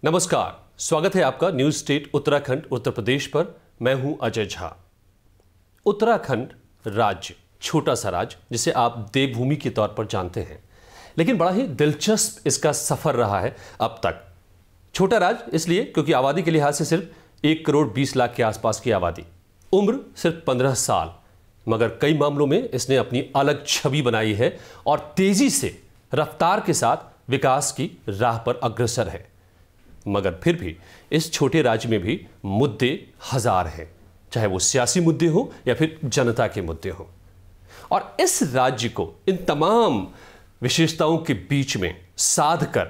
नमस्कार, स्वागत है आपका न्यूज स्टेट उत्तराखंड उत्तर प्रदेश पर। मैं हूं अजय झा। उत्तराखंड राज्य छोटा सा राज्य जिसे आप देवभूमि के तौर पर जानते हैं, लेकिन बड़ा ही दिलचस्प इसका सफर रहा है अब तक। छोटा राज्य इसलिए क्योंकि आबादी के लिहाज से सिर्फ 1,20,00,000 के आसपास की आबादी, उम्र सिर्फ 15 साल, मगर कई मामलों में इसने अपनी अलग छवि बनाई है और तेजी से रफ्तार के साथ विकास की राह पर अग्रसर है। मगर फिर भी इस छोटे राज्य में भी मुद्दे हजार हैं, चाहे वो सियासी मुद्दे हो या फिर जनता के मुद्दे हो। और इस राज्य को इन तमाम विशेषताओं के बीच में साध कर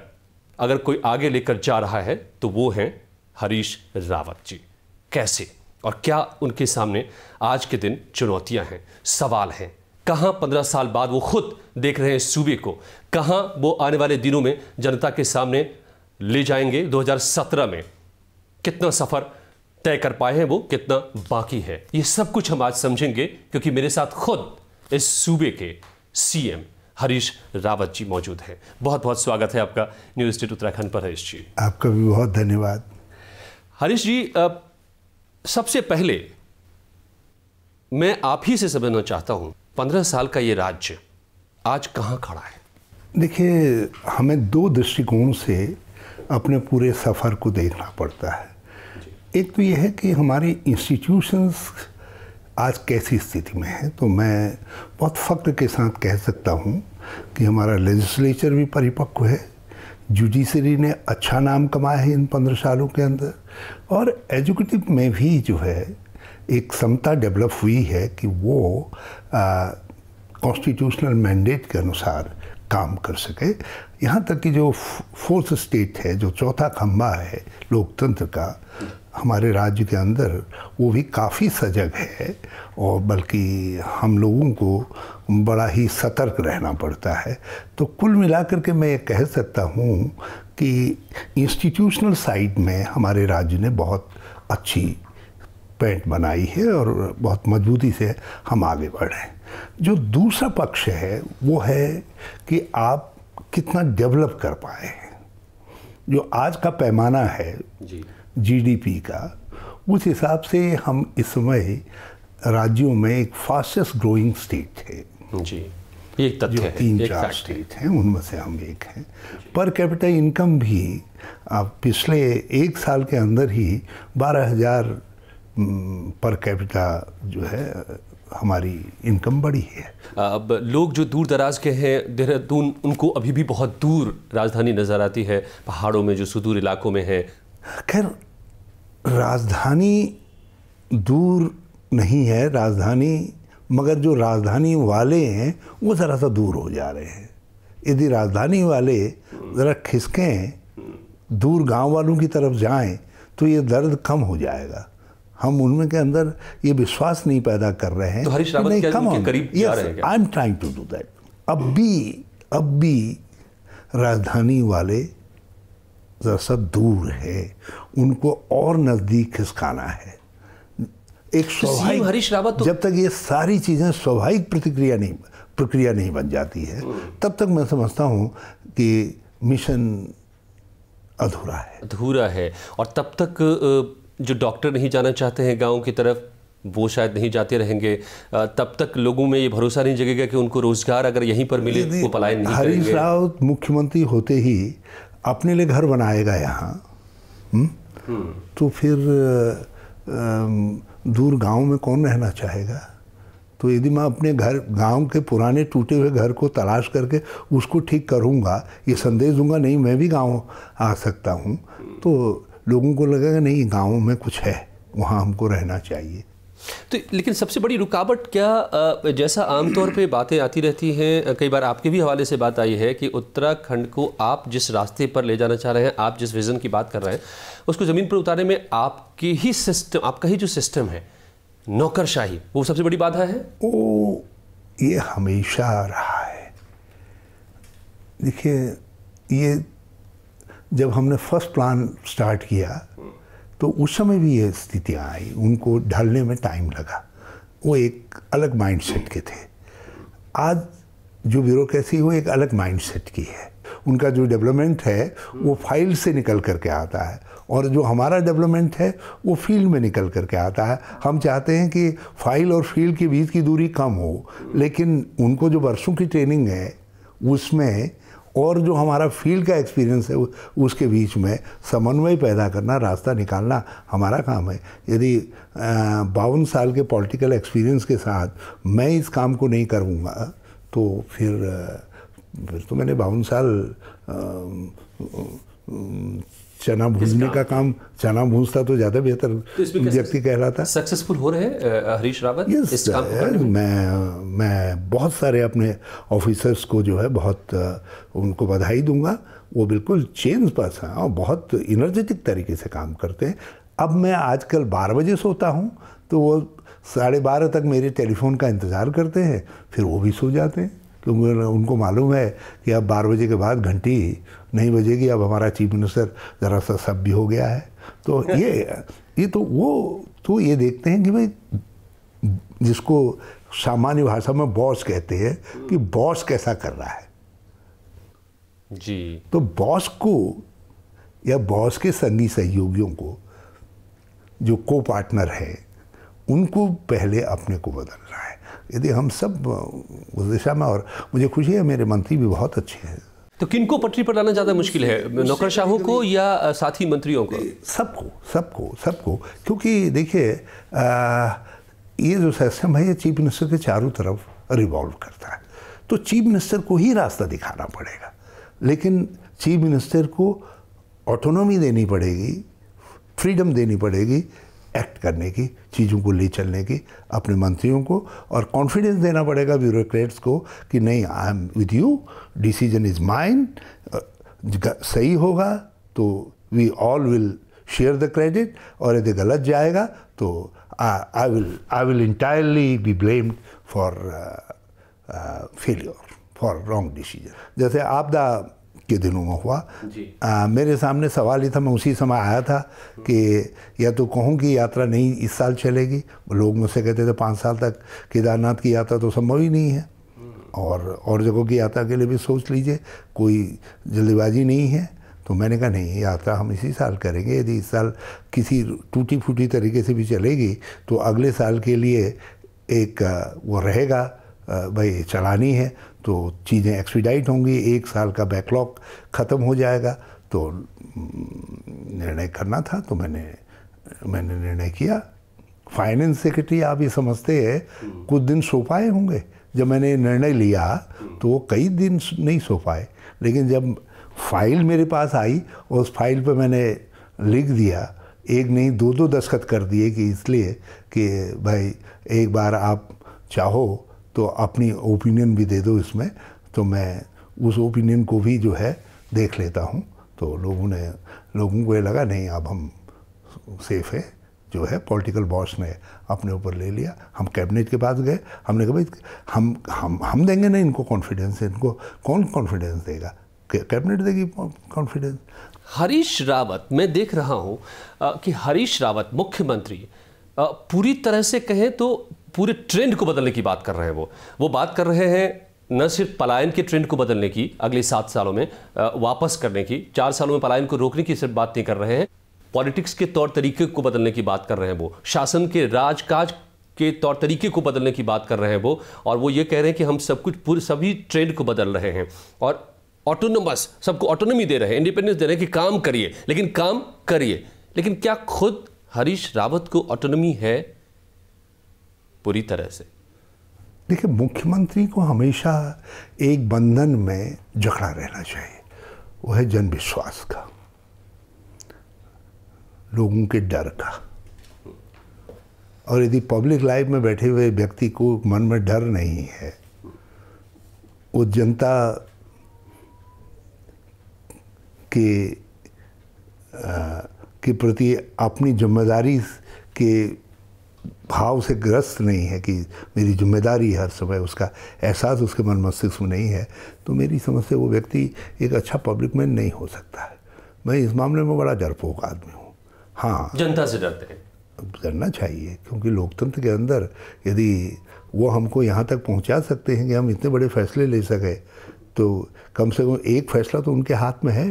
अगर कोई आगे लेकर जा रहा है तो वो हैं हरीश रावत जी। कैसे और क्या उनके सामने आज के दिन चुनौतियां हैं, सवाल हैं। कहां 15 साल बाद वो खुद देख रहे हैं सूबे को, कहां वो आने वाले दिनों में जनता के सामने ले जाएंगे। 2017 में कितना सफर तय कर पाए हैं वो, कितना बाकी है, ये सब कुछ हम आज समझेंगे, क्योंकि मेरे साथ खुद इस सूबे के सीएम हरीश रावत जी मौजूद हैं। बहुत बहुत स्वागत है आपका न्यूज स्टेट उत्तराखंड पर हरीश जी। आपका भी बहुत धन्यवाद। हरीश जी, सबसे पहले मैं आप ही से समझना चाहता हूं, 15 साल का ये राज्य आज कहां खड़ा है? देखिए, हमें दो दृष्टिकोण से अपने पूरे सफ़र को देखना पड़ता है। एक तो यह है कि हमारी इंस्टीट्यूशंस आज कैसी स्थिति में है। तो मैं बहुत फ़ख्र के साथ कह सकता हूँ कि हमारा लेजिस्लेचर भी परिपक्व है, जुडिशरी ने अच्छा नाम कमाया है इन 15 सालों के अंदर, और एजुकेटिव में भी जो है एक समता डेवलप हुई है कि वो कॉन्स्टिट्यूशनल मैंडेट के अनुसार काम कर सके। यहाँ तक कि जो फोर्थ स्टेट है, जो चौथा खंभा है लोकतंत्र का हमारे राज्य के अंदर, वो भी काफ़ी सजग है, और बल्कि हम लोगों को बड़ा ही सतर्क रहना पड़ता है। तो कुल मिलाकर के मैं ये कह सकता हूँ कि इंस्टीट्यूशनल साइड में हमारे राज्य ने बहुत अच्छी पैंठ बनाई है और बहुत मजबूती से हम आगे बढ़े। जो दूसरा पक्ष है वो है कि आप कितना डेवलप कर पाए हैं। जो आज का पैमाना है जीडीपी का, उस हिसाब से हम इस समय राज्यों में एक फास्टेस्ट ग्रोइंग स्टेट है जी। ये एक तथ्य है, 3-4 स्टेट हैं, उनमें से हम एक हैं। पर कैपिटा इनकम भी आप पिछले एक साल के अंदर ही 12,000 पर कैपिटा जो है हमारी इनकम बढ़ी है। अब लोग जो दूर दराज के हैं, देहरादून, उनको अभी भी बहुत दूर राजधानी नज़र आती है, पहाड़ों में जो सुदूर इलाकों में है। खैर, राजधानी दूर नहीं है राजधानी, मगर जो राजधानी वाले हैं वो ज़रा सा दूर हो जा रहे हैं। यदि राजधानी वाले ज़रा खिसकें, दूर गांव वालों की तरफ जाएं, तो ये दर्द कम हो जाएगा। हम उनमें के अंदर ये विश्वास नहीं पैदा कर रहे हैं। तो हरीश रावत क्या उनके करीब जा रहे हैं क्या? I am trying to do that. अब भी राजधानी वाले जरा सा दूर है, उनको और नज़दीक खिसकाना है। एक स्वाभाविक हरीश रावत तो जब तक ये सारी चीज़ें स्वाभाविक प्रक्रिया नहीं बन जाती है, तब तक मैं समझता हूँ कि मिशन अधूरा है। और तब तक जो डॉक्टर नहीं जाना चाहते हैं गांव की तरफ, वो शायद नहीं जाते रहेंगे। तब तक लोगों में ये भरोसा नहीं जगेगा कि उनको रोजगार अगर यहीं पर मिले वो पलायन नहीं करेंगे। हरीश रावत मुख्यमंत्री होते ही अपने लिए घर बनाएगा यहाँ, तो फिर दूर गांव में कौन रहना चाहेगा? तो यदि मैं अपने गांव के पुराने टूटे हुए घर को तलाश करके उसको ठीक करूँगा, ये संदेश दूंगा नहीं मैं भी गाँव आ सकता हूँ, तो लोगों को लगेगा नहीं गाँव में कुछ है, वहाँ हमको रहना चाहिए। तो लेकिन सबसे बड़ी रुकावट क्या, जैसा आमतौर पे बातें आती रहती हैं, कई बार आपके भी हवाले से बात आई है कि उत्तराखंड को आप जिस रास्ते पर ले जाना चाह रहे हैं, आप जिस विज़न की बात कर रहे हैं, उसको ज़मीन पर उतारने में आपकी ही सिस्टम, आपका ही जो सिस्टम है, नौकरशाही, वो सबसे बड़ी बाधा है। वो ये हमेशा रहा है। देखिए, ये जब हमने फर्स्ट प्लान स्टार्ट किया तो उस समय भी ये स्थितियाँ आई, उनको ढलने में टाइम लगा। वो एक अलग माइंडसेट के थे। आज जो ब्यूरोक्रेसी वो एक अलग माइंडसेट की है। उनका जो डेवलपमेंट है वो फाइल से निकल करके आता है, और जो हमारा डेवलपमेंट है वो फील्ड में निकल करके आता है। हम चाहते हैं कि फाइल और फील्ड के बीच की दूरी कम हो, लेकिन उनको जो वर्षों की ट्रेनिंग है उसमें और जो हमारा फील्ड का एक्सपीरियंस है उसके बीच में समन्वय पैदा करना, रास्ता निकालना हमारा काम है। यदि 52 साल के पॉलिटिकल एक्सपीरियंस के साथ मैं इस काम को नहीं करूँगा तो फिर तो मैंने 52 साल चना भूनने का काम, चना भूनता तो ज़्यादा बेहतर व्यक्ति कहलाता। सक्सेसफुल हो रहे हैं हरीश रावत इस काम को? मैं बहुत सारे अपने ऑफिसर्स को जो है बहुत उनको बधाई दूंगा। वो बिल्कुल चेंज पर्सन हैं और बहुत इनर्जेटिक तरीके से काम करते हैं। अब मैं आजकल 12 बजे सोता हूँ तो वो 12:30 तक मेरे टेलीफोन का इंतज़ार करते हैं, फिर वो भी सो जाते हैं, क्योंकि उनको मालूम है कि अब 12 बजे के बाद घंटी नहीं बजेगी, अब हमारा चीफ मिनिस्टर ज़रा सा सब भी हो गया है। तो ये तो वो तो ये देखते हैं कि भाई जिसको सामान्य भाषा में बॉस कहते हैं कि बॉस कैसा कर रहा है जी। तो बॉस को या बॉस के संगी सहयोगियों को, जो को पार्टनर है, उनको पहले अपने को बदलना है। यदि हम सब उस दिशा में, और मुझे खुशी है मेरे मंत्री भी बहुत अच्छे हैं। तो किनको पटरी पर लाना ज़्यादा मुश्किल है, नौकरशाहों को या साथी मंत्रियों को? सबको क्योंकि देखिए ये जो सिस्टम है ये चीफ मिनिस्टर के चारों तरफ रिवॉल्व करता है, तो चीफ मिनिस्टर को ही रास्ता दिखाना पड़ेगा। लेकिन चीफ मिनिस्टर को ऑटोनॉमी देनी पड़ेगी, फ्रीडम देनी पड़ेगी एक्ट करने की, चीज़ों को ले चलने की अपने मंत्रियों को, और कॉन्फिडेंस देना पड़ेगा ब्यूरोक्रेट्स को कि नहीं, I am with you, decision is mine, सही होगा तो we all will share the credit, और यदि गलत जाएगा तो I will entirely be blamed for failure, for wrong decision. जैसे आपदा के दिनों में हुआ, मेरे सामने सवाल ही था, मैं उसी समय आया था कि या तो कहूँ कि यात्रा नहीं इस साल चलेगी, लोग मुझसे कहते थे 5 साल तक केदारनाथ की यात्रा तो संभव ही नहीं है, और जगहों की यात्रा के लिए भी सोच लीजिए, कोई जल्दबाजी नहीं है। तो मैंने कहा नहीं, यात्रा हम इसी साल करेंगे। यदि इस साल किसी टूटी फूटी तरीके से भी चलेगी तो अगले साल के लिए एक वो रहेगा, भाई चलानी है तो चीज़ें एक्सपीडाइट होंगी, 1 साल का बैकलॉग ख़त्म हो जाएगा। तो निर्णय करना था, तो मैंने निर्णय किया। फाइनेंस सेक्रेटरी आप ये समझते हैं कुछ दिन सो पाए होंगे, जब मैंने निर्णय लिया तो वो कई दिन नहीं सो पाए, लेकिन जब फाइल मेरे पास आई और उस फाइल पर मैंने लिख दिया, एक नहीं 2-2 दस्तखत कर दिए कि इसलिए कि भाई एक बार आप चाहो तो अपनी ओपिनियन भी दे दो इसमें, तो मैं उस ओपिनियन को भी जो है देख लेता हूँ। तो लोगों को ये लगा नहीं, अब हम सेफ है, जो है पॉलिटिकल बॉस ने अपने ऊपर ले लिया। हम कैबिनेट के पास गए, हमने कहा भाई हम देंगे नहीं इनको कॉन्फिडेंस, इनको कौन कॉन्फिडेंस देगा, कैबिनेट देगी कॉन्फिडेंस। हरीश रावत, मैं देख रहा हूँ कि हरीश रावत मुख्यमंत्री पूरी तरह से कहें तो पूरे ट्रेंड को बदलने की बात कर रहे हैं। वो बात कर रहे हैं न सिर्फ पलायन के ट्रेंड को बदलने की, अगले 7 सालों में वापस करने की, 4 सालों में पलायन को रोकने की सिर्फ बात नहीं कर रहे हैं, पॉलिटिक्स के तौर तरीके को बदलने की बात कर रहे हैं, वो शासन के राजकाज के तौर तरीके को बदलने की बात कर रहे हैं वो, और वो ये कह रहे हैं कि हम सब कुछ सभी ट्रेंड को बदल रहे हैं और ऑटोनोमस, सबको ऑटोनॉमी दे रहे हैं, इंडिपेंडेंस दे रहे हैं कि काम करिए, लेकिन काम करिए। लेकिन क्या खुद हरीश रावत को ऑटोनॉमी है पूरी तरह से? देखिए, मुख्यमंत्री को हमेशा एक बंधन में जकड़ा रहना चाहिए, वो है जन विश्वास का, लोगों के डर का। और यदि पब्लिक लाइफ में बैठे हुए व्यक्ति को मन में डर नहीं है, वो जनता के प्रति अपनी जिम्मेदारी के भाव से ग्रस्त नहीं है कि मेरी जिम्मेदारी हर समय, उसका एहसास उसके मन मस्तिष्क में नहीं है, तो मेरी समझ से वो व्यक्ति एक अच्छा पब्लिक मैन नहीं हो सकता है। मैं इस मामले में बड़ा डरपोक आदमी हूँ। हाँ, जनता से डरते हैं? डरना चाहिए, क्योंकि लोकतंत्र के अंदर यदि वो हमको यहाँ तक पहुँचा सकते हैं कि हम इतने बड़े फैसले ले सके, तो कम से कम एक फैसला तो उनके हाथ में है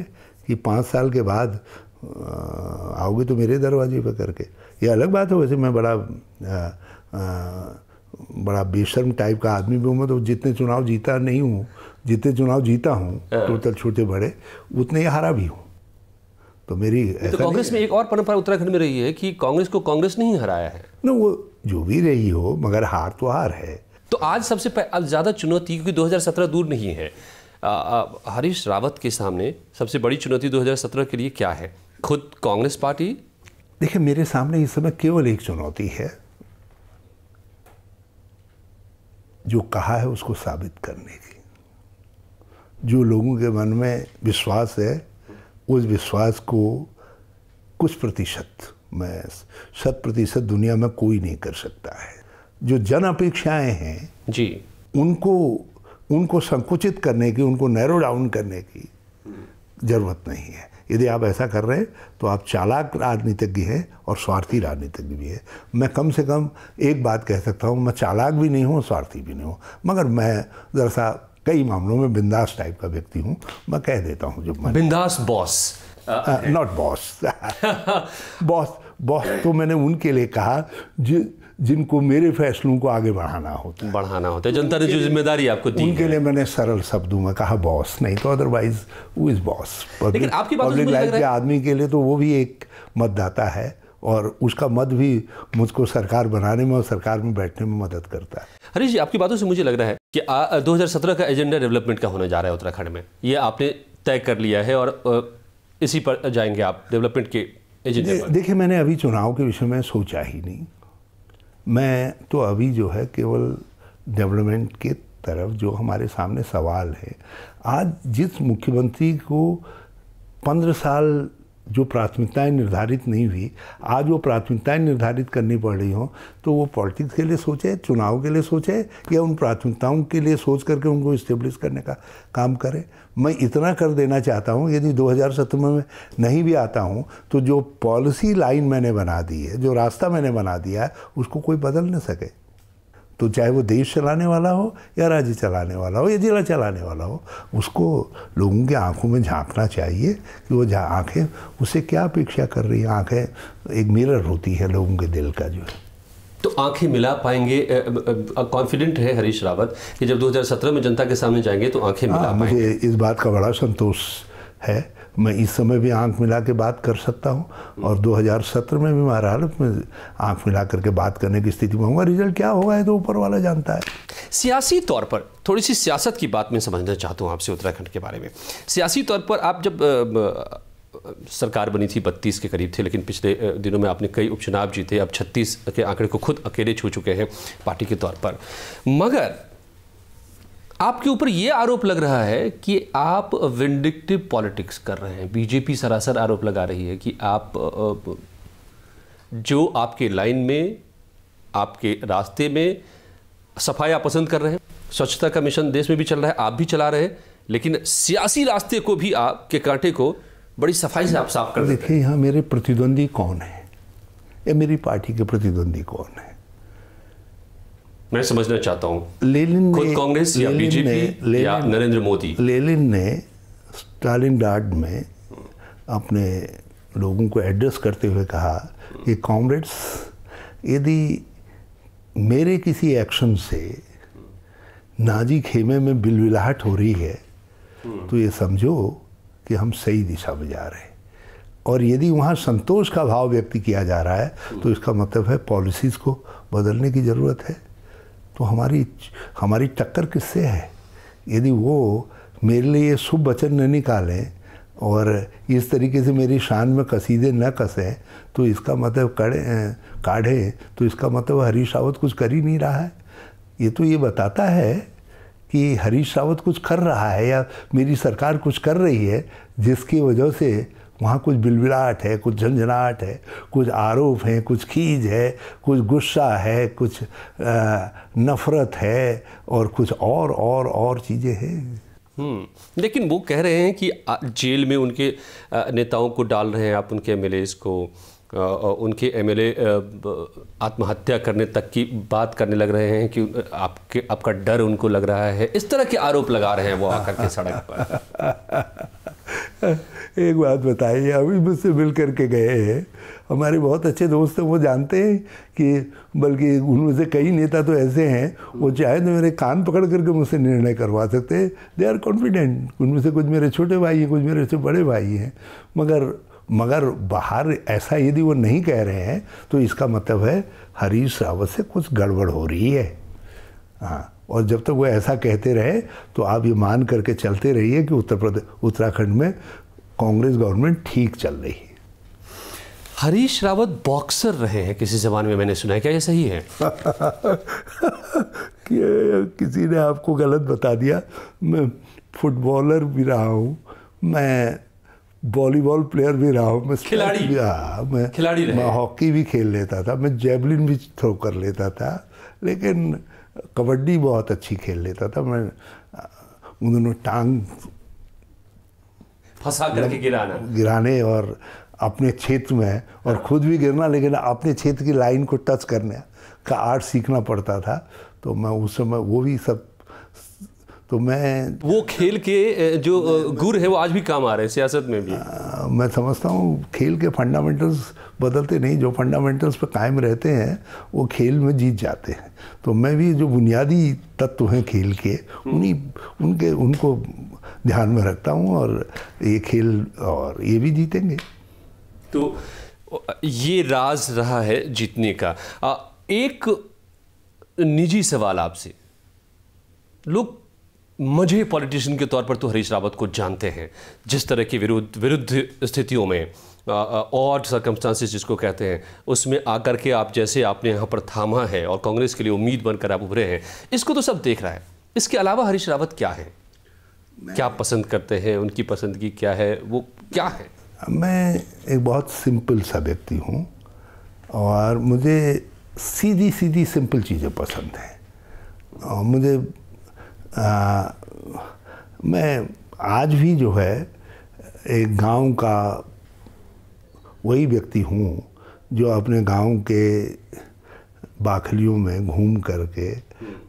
कि 5 साल के बाद आओगे तो मेरे दरवाजे पर करके। ये अलग बात है, वैसे मैं बड़ा बेशर्म टाइप का आदमी भी हूँ। मैं तो जितने चुनाव जीता नहीं हूँ, जितने चुनाव जीता हूँ टोटल छोटे बड़े, उतने ही हारा भी हूँ। तो मेरी तो कांग्रेस में एक और परंपरा उत्तराखंड में रही है कि कांग्रेस को कांग्रेस नहीं हराया है ना, वो जो भी रही हो, मगर हार तो हार है। तो आज सबसे ज़्यादा चुनौती, क्योंकि 2017 दूर नहीं है, हरीश रावत के सामने सबसे बड़ी चुनौती 2017 के लिए क्या है? खुद कांग्रेस पार्टी? देखिए, मेरे सामने इस समय केवल एक चुनौती है, जो कहा है उसको साबित करने की। जो लोगों के मन में विश्वास है, उस विश्वास को कुछ प्रतिशत, मैं 100% दुनिया में कोई नहीं कर सकता है। जो जन अपेक्षाएं हैं जी, उनको संकुचित करने की, उनको नैरो डाउन करने की जरूरत नहीं है। यदि आप ऐसा कर रहे हैं तो आप चालाक राजनीतिज्ञ हैं और स्वार्थी राजनीतिज्ञ भी है। मैं कम से कम एक बात कह सकता हूँ, मैं चालाक भी नहीं हूँ, स्वार्थी भी नहीं हूँ, मगर मैं दरअसल कई मामलों में बिंदास टाइप का व्यक्ति हूँ। मैं कह देता हूँ जो बिंदास बॉस, नॉट बॉस। बॉस तो मैंने उनके लिए कहा जिनको मेरे फैसलों को आगे बढ़ाना होता है, जनता ने जो जिम्मेदारी आपको दी, उनके लिए मैंने सरल शब्दों में कहा बॉस, नहीं तो अदरवाइज हु इज बॉस। लेकिन आपकी बात पब्लिक लाइफ के आदमी के लिए तो वो भी एक मतदाता है, और उसका मत भी मुझको सरकार बनाने में और सरकार में बैठने में मदद करता है। हरीश जी, आपकी बातों से मुझे लग रहा है कि 2017 का एजेंडा डेवलपमेंट का होने जा रहा है उत्तराखंड में, ये आपने तय कर लिया है और इसी पर जाएंगे आप डेवलपमेंट के एजेंडे पर। देखिए, मैंने अभी चुनाव के विषय में सोचा ही नहीं। मैं तो अभी जो है केवल डेवलपमेंट के तरफ, जो हमारे सामने सवाल है, आज जिस मुख्यमंत्री को 15 साल जो प्राथमिकताएं निर्धारित नहीं हुई, आज वो प्राथमिकताएं निर्धारित करनी पड़ रही हों, तो वो पॉलिटिक्स के लिए सोचे, चुनाव के लिए सोचे, या उन प्राथमिकताओं के लिए सोच करके उनको इस्टेब्लिश करने का काम करे। मैं इतना कर देना चाहता हूँ, यदि 2017 में नहीं भी आता हूँ तो जो पॉलिसी लाइन मैंने बना दी है, जो रास्ता मैंने बना दिया है, उसको कोई बदल न सके। तो चाहे वो देश चलाने वाला हो या राज्य चलाने वाला हो या जिला चलाने वाला हो, उसको लोगों की आंखों में झांकना चाहिए कि वो आंखें उससे क्या अपेक्षा कर रही हैं। आंखें एक मिरर होती है लोगों के दिल का जो है। तो आंखें मिला पाएंगे, कॉन्फिडेंट है हरीश रावत कि जब 2017 में जनता के सामने जाएंगे तो आंखें मिला पाएंगे? मुझे इस बात का बड़ा संतोष है। मैं इस समय भी आंख मिला के बात कर सकता हूं, और 2017 में भी मैं हालत में आंख मिला करके बात करने की स्थिति में हूँगा। रिजल्ट क्या होगा ये तो ऊपर वाला जानता है। सियासी तौर पर थोड़ी सी सियासत की बात मैं समझना चाहता हूँ आपसे उत्तराखंड के बारे में। सियासी तौर पर आप जब सरकार बनी थी 32 के करीब थे, लेकिन पिछले दिनों में आपने कई उपचुनाव जीते, अब 36 के आंकड़े को खुद अकेले छू चुके हैं पार्टी के तौर पर। मगर आपके ऊपर ये आरोप लग रहा है कि आप विंडिक्टिव पॉलिटिक्स कर रहे हैं। बीजेपी सरासर आरोप लगा रही है कि आप जो आपके लाइन में, आपके रास्ते में सफाई आप पसंद कर रहे हैं, स्वच्छता का मिशन देश में भी चल रहा है, आप भी चला रहे हैं, लेकिन सियासी रास्ते को भी, आपके कांटे को बड़ी सफाई से आप साफ कर देते हैं। देखिए, यहाँ मेरे प्रतिद्वंदी कौन है या मेरी पार्टी के प्रतिद्वंदी कौन है, मैं समझना चाहता हूँ। लेनिन खुद कांग्रेस या बीजेपी या नरेंद्र मोदी? लेनिन ने स्टालिनग्राड में अपने लोगों को एड्रेस करते हुए कहा कि कॉमरेड्स, यदि मेरे किसी एक्शन से नाजी खेमे में बिलबिलाहट हो रही है तो ये समझो कि हम सही दिशा में जा रहे हैं, और यदि वहाँ संतोष का भाव व्यक्त किया जा रहा है तो इसका मतलब है पॉलिसीज़ को बदलने की ज़रूरत है। तो हमारी टक्कर किससे है? यदि वो मेरे लिए शुभ वचन न निकालें और इस तरीके से मेरी शान में कसीदे न कसें, तो इसका मतलब काढ़े तो इसका मतलब हरीश रावत कुछ कर ही नहीं रहा है। ये तो ये बताता है कि हरीश रावत कुछ कर रहा है या मेरी सरकार कुछ कर रही है, जिसकी वजह से वहाँ कुछ बिलबिलाहट है, कुछ झंझनाहट है, कुछ आरोप हैं, कुछ खीज है, कुछ गुस्सा है, कुछ नफरत है, और कुछ और चीज़ें हैं। लेकिन वो कह रहे हैं कि जेल में उनके नेताओं को डाल रहे हैं आप, उनके एमएलएज को, उनके एमएलए आत्महत्या करने तक की बात करने लग रहे हैं कि आपका डर उनको लग रहा है, इस तरह के आरोप लगा रहे हैं वो आकर के सड़क पर। एक बात बताइए, अभी मुझसे मिल करके गए हैं, हमारे बहुत अच्छे दोस्त हैं, वो जानते हैं कि बल्कि उनमें से कई नेता तो ऐसे हैं वो चाहे तो मेरे कान पकड़ करके मुझसे निर्णय करवा सकते हैं। They are confident. उनमें से कुछ मेरे छोटे भाई हैं, कुछ मेरे से बड़े भाई हैं, मगर बाहर ऐसा यदि वो नहीं कह रहे हैं तो इसका मतलब है हरीश रावत से कुछ गड़बड़ हो रही है। हाँ, और जब तक वो ऐसा कहते रहे तो आप ये मान करके चलते रहिए कि उत्तराखंड में कांग्रेस गवर्नमेंट ठीक चल रही है। हरीश रावत बॉक्सर रहे हैं किसी ज़माने में, मैंने सुना है, क्या ये सही है? किसी ने आपको गलत बता दिया। मैं फुटबॉलर भी रहा हूँ, मैं वॉलीबॉल प्लेयर भी रहा हूँ, मैं खिलाड़ी मैं हॉकी भी खेल लेता था, मैं जेवलिन भी थ्रो कर लेता था, लेकिन कबड्डी बहुत अच्छी खेल लेता था। मैं उन दोनों टांग फंसा करके गिराने और अपने क्षेत्र में और खुद भी गिरना, लेकिन अपने क्षेत्र की लाइन को टच करने का आर्ट सीखना पड़ता था। तो मैं उस समय वो भी सब, तो मैं वो खेल के जो गुर है वो आज भी काम आ रहे हैं सियासत में भी। मैं समझता हूँ खेल के फंडामेंटल्स बदलते नहीं, जो फंडामेंटल्स पे कायम रहते हैं वो खेल में जीत जाते हैं। तो मैं भी जो बुनियादी तत्व हैं खेल के उनको ध्यान में रखता हूँ और ये खेल और ये भी जीतेंगे। तो ये राज रहा है जीतने का। एक निजी सवाल आपसे, लोग मुझे पॉलिटिशियन के तौर पर तो हरीश रावत को जानते हैं, जिस तरह की विरुद्ध स्थितियों में और सर्कमस्टांसेस जिसको कहते हैं उसमें आकर के आप जैसे आपने यहाँ पर थामा है और कांग्रेस के लिए उम्मीद बनकर आप उभरे हैं, इसको तो सब देख रहा है। इसके अलावा हरीश रावत क्या है, क्या पसंद करते हैं, उनकी पसंदगी क्या है, वो क्या है? मैं एक बहुत सिंपल सा व्यक्ति हूँ और मुझे सीधी सीधी सिंपल चीज़ें पसंद हैं। और मुझे मैं आज भी जो है एक गांव का वही व्यक्ति हूँ जो अपने गांव के बाखलियों में घूम करके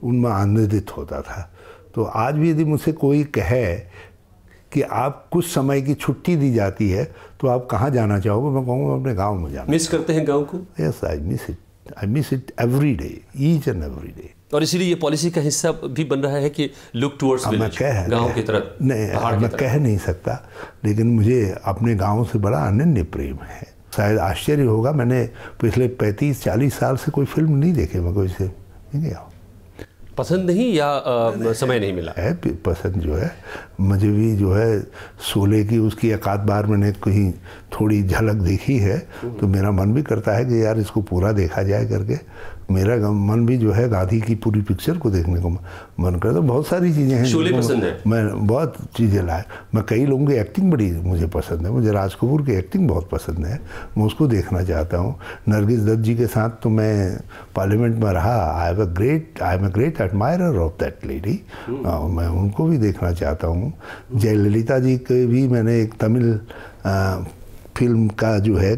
उनमें आनंदित होता था। तो आज भी यदि मुझसे कोई कहे कि आप कुछ समय की छुट्टी दी जाती है तो आप कहाँ जाना चाहोगे, मैं कहूँगा अपने गांव में जाना। मिस करते हैं गांव को? Yes, I miss it every day, each and every day. और इसीलिए ये पॉलिसी का हिस्सा भी बन रहा है कि लुक टुवर्ड्स विलेज, गांव की तरफ। नहीं, मैं कह नहीं सकता, लेकिन मुझे अपने गांव से बड़ा अनन्य प्रेम है। शायद आश्चर्य होगा, मैंने पिछले 35-40 साल से कोई फिल्म नहीं देखी, मैं कोई से नहीं गया। पसंद नहीं या समय नहीं मिला है? पसंद जो है मुझे भी जो है शोले की उसकी एक आध बार मैंने कहीं थोड़ी झलक देखी है तो मेरा मन भी करता है कि यार इसको पूरा देखा जाए करके। मेरा मन भी जो है गांधी की पूरी पिक्चर को देखने को मन करता। बहुत सारी चीज़ें हैं, शोले पसंद है, मैं बहुत चीज़ें लाए। मैं कई लोगों की एक्टिंग बड़ी मुझे पसंद है, मुझे राज कपूर की एक्टिंग बहुत पसंद है, मैं उसको देखना चाहता हूँ। नरगिस दत्त जी के साथ तो मैं पार्लियामेंट में रहा, I am a great admirer of that lady, मैं उनको भी देखना चाहता हूँ। जयललिता जी के भी मैंने एक तमिल फिल्म का जो है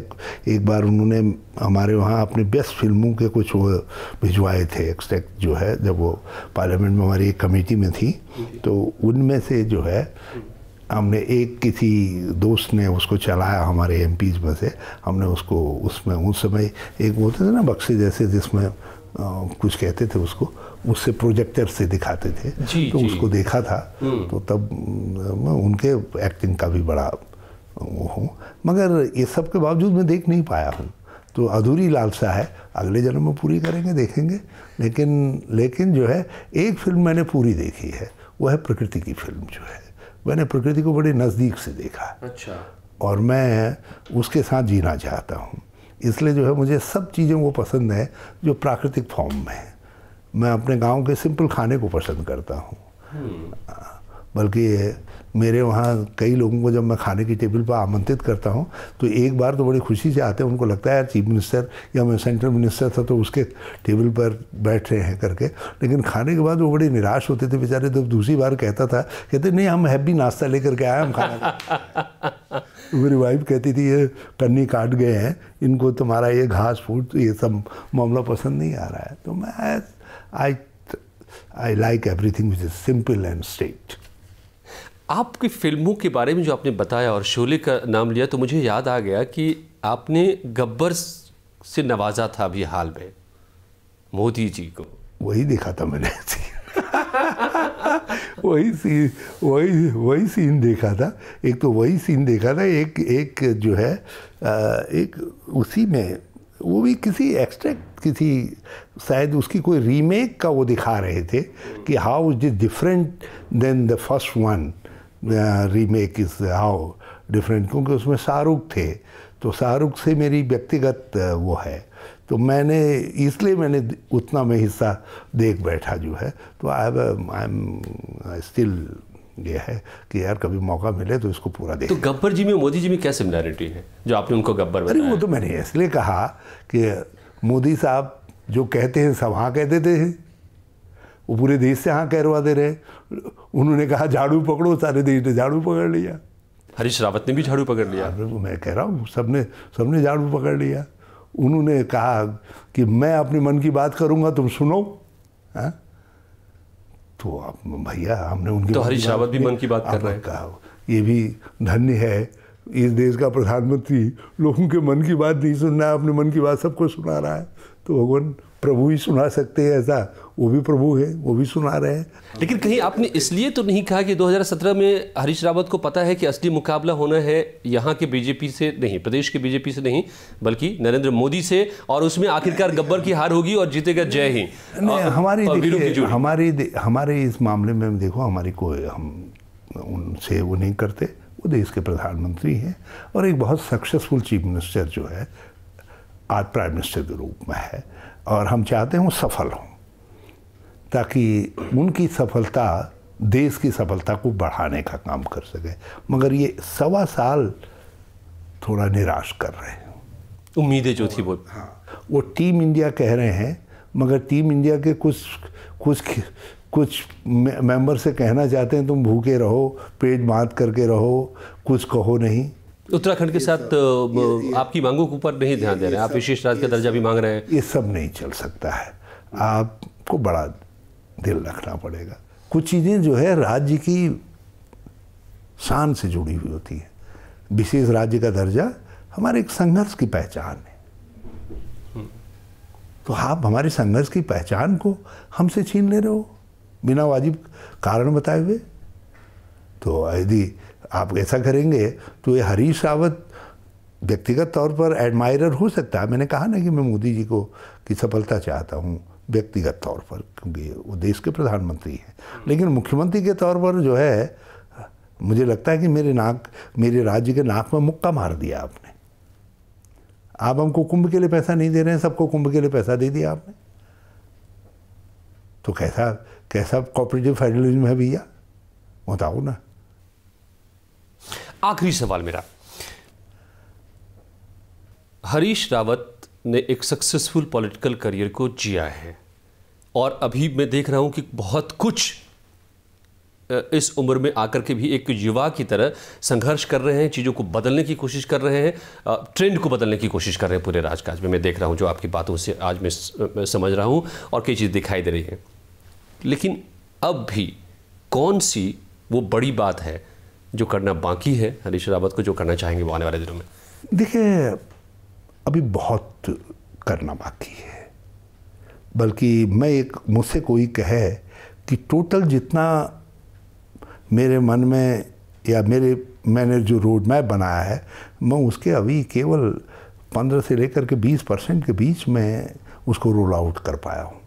एक बार उन्होंने हमारे वहाँ अपने बेस्ट फिल्मों के कुछ वो भिजवाए थे एक्सट्रैक्ट जो है, जब वो पार्लियामेंट में हमारी एक कमेटी में थी तो उनमें से जो है हमने एक किसी दोस्त ने उसको चलाया हमारे एमपीज में से, हमने उसको उसमें उस समय एक बोलते थे ना बक्से जैसे जिसमें कुछ कहते थे उसको, उससे प्रोजेक्टर से दिखाते थे तो उसको देखा था। तो तब मैं उनके एक्टिंग का भी बड़ा वो हूँ, मगर ये सब के बावजूद मैं देख नहीं पाया हूँ। तो अधूरी लालसा है, अगले जन्म में पूरी करेंगे, देखेंगे। लेकिन जो है एक फिल्म मैंने पूरी देखी है, वो है प्रकृति की फिल्म जो है। मैंने प्रकृति को बड़े नज़दीक से देखा। अच्छा। और मैं उसके साथ जीना चाहता हूँ, इसलिए जो है मुझे सब चीज़ें वो पसंद है जो प्राकृतिक फॉर्म में है। मैं अपने गांव के सिंपल खाने को पसंद करता हूँ। बल्कि मेरे वहाँ कई लोगों को जब मैं खाने की टेबल पर आमंत्रित करता हूँ तो एक बार तो बड़ी खुशी से आते हैं, उनको लगता है यार चीफ मिनिस्टर या मैं सेंट्रल मिनिस्टर था तो उसके टेबल पर बैठ रहे हैं करके, लेकिन खाने के बाद वो बड़े निराश होते थे बेचारे। जब दूसरी बार कहता था, कहते नहीं हम हैवी नाश्ता लेकर के आए, हम खाना तो मेरी वाइफ कहती थी ये कन्नी काट गए हैं, इनको तुम्हारा ये घास फूस ये सब मामला पसंद नहीं आ रहा है। तो मैं I like everything which is simple and straight. आपकी फिल्मों के बारे में जो आपने बताया और शोले का नाम लिया तो मुझे याद आ गया कि आपने गब्बर से नवाजा था अभी हाल में मोदी जी को। वही देखा था मैंने वही सीन देखा था। एक तो वही सीन देखा था, एक जो है एक उसी में वो भी किसी एक्सट्रैक्ट किसी शायद उसकी कोई रीमेक का वो दिखा रहे थे कि how is is different than the first one remake is how different, क्योंकि उसमें शाहरुख थे तो शाहरुख से मेरी व्यक्तिगत वो है, तो मैंने इसलिए मैंने उतना में हिस्सा देख बैठा जो है। तो आई एम स्टिल ये है कि यार कभी मौका मिले तो इसको पूरा देख। तो गब्बर जी में मोदी जी में क्या सिमिलैरिटी है जो आपने उनको गब्बर बताया? अरे वो तो मैंने इसलिए कहा कि मोदी साहब जो कहते हैं सब हाँ कह देते हैं, वो पूरे देश से हाँ कहरवा दे रहे। उन्होंने कहा झाड़ू पकड़ो, सारे देश ने झाड़ू पकड़ लिया। हरीश रावत ने भी झाड़ू पकड़ लिया। मैं कह रहा हूँ सबने झाड़ू पकड़ लिया। उन्होंने कहा कि मैं अपने मन की बात करूँगा तुम सुनो। हाँ तो अब भैया हमने उनकी तो हरीश रावत भी मन की बात कर रहे हैं। कहा ये भी धन्य है इस देश का प्रधानमंत्री, लोगों के मन की बात नहीं सुनना है, अपने मन की बात सबको सुना रहा है। तो भगवान प्रभु ही सुना सकते हैं, ऐसा वो भी प्रभु है, वो भी सुना रहे हैं। लेकिन कहीं आपने इसलिए तो नहीं कहा कि 2017 में हरीश रावत को पता है कि असली मुकाबला होना है यहाँ के बीजेपी से नहीं, प्रदेश के बीजेपी से नहीं, बल्कि नरेंद्र मोदी से, और उसमें आखिरकार गब्बर की हार होगी और जीतेगा जय हिंद। हमारे इस मामले में देखो, हमारी कोई हम उनसे वो नहीं करते। वो देश के प्रधानमंत्री हैं और एक बहुत सक्सेसफुल चीफ मिनिस्टर जो है आज प्राइम मिनिस्टर के रूप में है, और हम चाहते हैं वो सफल हों ताकि उनकी सफलता देश की सफलता को बढ़ाने का काम कर सके। मगर ये 1.25 साल थोड़ा निराश कर रहे हैं। उम्मीदें जो थी वो टीम इंडिया कह रहे हैं, मगर टीम इंडिया के कुछ मेंबर से कहना चाहते हैं तुम भूखे रहो, पेट बांध करके रहो, कुछ कहो नहीं। उत्तराखंड के साथ आपकी मांगों के ऊपर नहीं ध्यान दे रहे हैं, आप विशेष राज्य का दर्जा भी मांग रहे हैं। ये सब नहीं चल सकता है, आपको बड़ा दिल रखना पड़ेगा। कुछ चीज़ें जो है राज्य की शान से जुड़ी हुई होती है। विशेष राज्य का दर्जा हमारे एक संघर्ष की पहचान है, तो आप हमारे संघर्ष की पहचान को हमसे छीन ले रहे हो बिना वाजिब कारण बताए हुए। तो यदि आप ऐसा करेंगे तो ये हरीश रावत व्यक्तिगत तौर पर एडमायरर हो सकता है। मैंने कहा ना कि मैं मोदी जी को की सफलता चाहता हूँ व्यक्तिगत तौर पर, क्योंकि वो देश के प्रधानमंत्री हैं, लेकिन मुख्यमंत्री के तौर पर जो है मुझे लगता है कि मेरे राज्य के नाक में मुक्का मार दिया आपने। आप हमको कुंभ के लिए पैसा नहीं दे रहे हैं, सबको कुंभ के लिए पैसा दे दिया आपने। तो कैसा कोऑपरेटिव फेडरलिज्म है भैया, बताओ ना। आखिरी सवाल मेरा, हरीश रावत ने एक सक्सेसफुल पॉलिटिकल करियर को जिया है और अभी मैं देख रहा हूं कि बहुत कुछ इस उम्र में आकर के भी एक युवा की तरह संघर्ष कर रहे हैं, चीज़ों को बदलने की कोशिश कर रहे हैं, ट्रेंड को बदलने की कोशिश कर रहे हैं पूरे राजकाज में। मैं देख रहा हूं जो आपकी बातों से आज मैं समझ रहा हूं और कई चीज़ दिखाई दे रही है। लेकिन अब भी कौन सी वो बड़ी बात है जो करना बाकी है हरीश रावत को, जो करना चाहेंगे वो आने वाले दिनों में? देखिए अभी बहुत करना बाकी है, बल्कि मुझसे कोई कहे कि टोटल जितना मेरे मन में या मैंने जो रोड मैप बनाया है, मैं उसके अभी केवल 15 से लेकर के 20% के बीच में उसको रोल आउट कर पाया हूँ,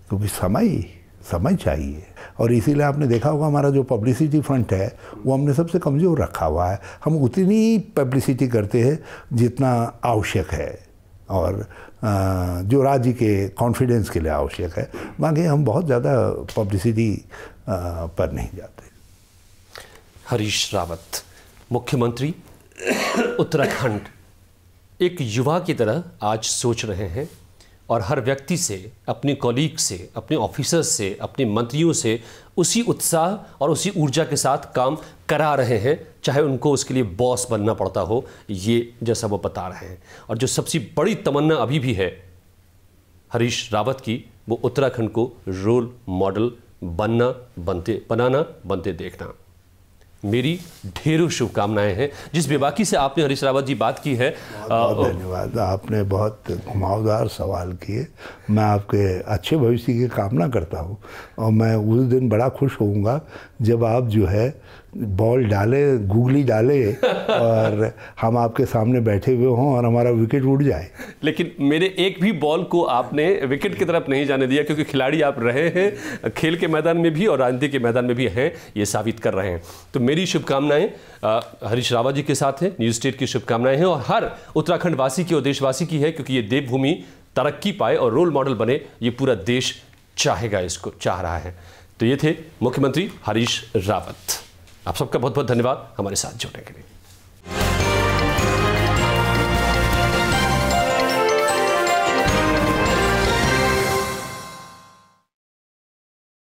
क्योंकि समय चाहिए। और इसीलिए आपने देखा होगा हमारा जो पब्लिसिटी फ्रंट है वो हमने सबसे कमज़ोर रखा हुआ है। हम उतनी ही पब्लिसिटी करते हैं जितना आवश्यक है और जो राज्य के कॉन्फिडेंस के लिए आवश्यक है, बाकी हम बहुत ज़्यादा पब्लिसिटी पर नहीं जाते। हरीश रावत, मुख्यमंत्री उत्तराखंड, एक युवा की तरह आज सोच रहे हैं और हर व्यक्ति से, अपने कॉलीग से, अपने ऑफिसर्स से, अपने मंत्रियों से उसी उत्साह और उसी ऊर्जा के साथ काम करा रहे हैं, चाहे उनको उसके लिए बॉस बनना पड़ता हो, ये जैसा वो बता रहे हैं। और जो सबसे बड़ी तमन्ना अभी भी है हरीश रावत की, वो उत्तराखंड को रोल मॉडल बनाना बनते देखना। मेरी ढेरों शुभकामनाएं हैं। जिस बेबाकी से आपने हरीश रावत जी बात की है, बहुत धन्यवाद। आपने बहुत घुमावदार सवाल किए। मैं आपके अच्छे भविष्य की कामना करता हूँ और मैं उस दिन बड़ा खुश होऊंगा जब आप जो है बॉल डाले, गूगली डाले और हम आपके सामने बैठे हुए हों और हमारा विकेट उड़ जाए। लेकिन मेरे एक भी बॉल को आपने विकेट की तरफ नहीं जाने दिया, क्योंकि खिलाड़ी आप रहे हैं, खेल के मैदान में भी और राजनीति के मैदान में भी हैं, ये साबित कर रहे हैं। तो मेरी शुभकामनाएं हरीश रावत जी के साथ हैं, न्यूज स्टेट की शुभकामनाएं हैं और हर उत्तराखंड वासी की और देशवासी की है, क्योंकि ये देवभूमि तरक्की पाए और रोल मॉडल बने, ये पूरा देश चाहेगा, इसको चाह रहा है। तो ये थे मुख्यमंत्री हरीश रावत। आप सबका बहुत बहुत धन्यवाद हमारे साथ जुड़ने के लिए।